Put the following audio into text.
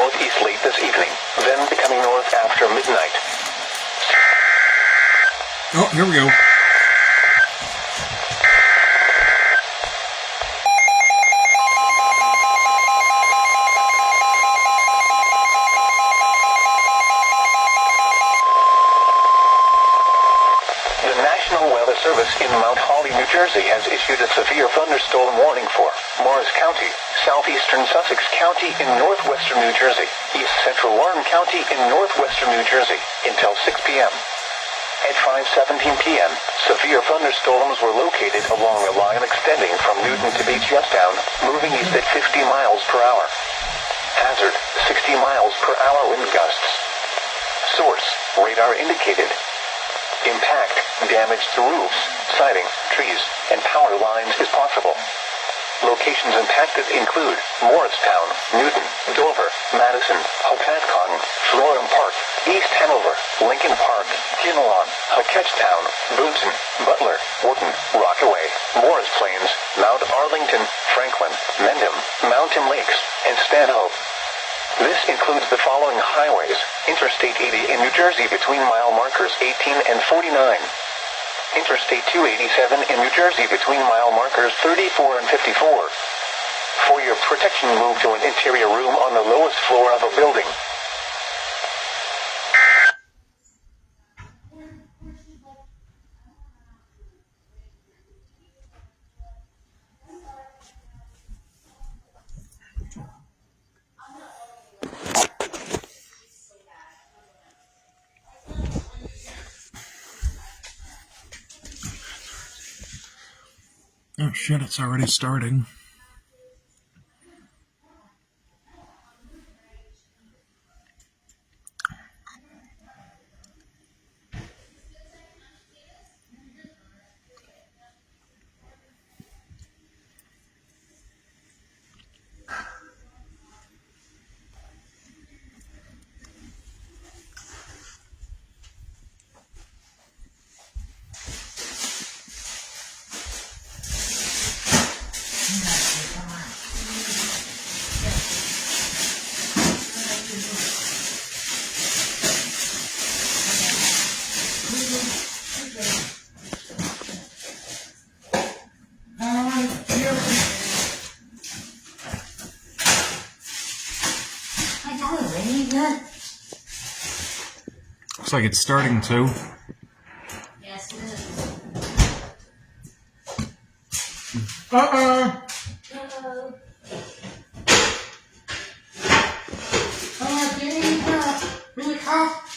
northeast late this evening, then becoming north after midnight. Oh, here we go. The National Weather Service in Mount Holly, New Jersey has issued a severe thunderstorm warning for Morris County, southeastern Sussex County in northwestern New Jersey, east central Warren County in northwestern New Jersey until 6 p.m. At 5:17 p.m., severe thunderstorms were located along a line extending from Newton to Beach Youngstown, moving east at 50 miles per hour. Hazard, 60 miles per hour wind gusts. Source, radar indicated. Impact, damage to roofs, siding, trees, and power lines is possible. Locations impacted include Morristown, Newton, Dover, Madison, Hopatcong, Florham Park, East Hanover, Lincoln Park, Kinnelon, Hutchetown, Boonton, Butler, Wharton, Rockaway, Morris Plains, Mount Arlington, Franklin, Mendham, Mountain Lakes, and Stanhope. This includes the following highways: Interstate 80 in New Jersey between mile markers 18 and 49. Interstate 287 in New Jersey between mile markers 34 and 54. For your protection, move to an interior room on the lowest floor of a building. Oh shit, it's already starting. Looks like it's starting to. Yes, it is. Uh-oh. Uh-oh. Oh, getting really hot.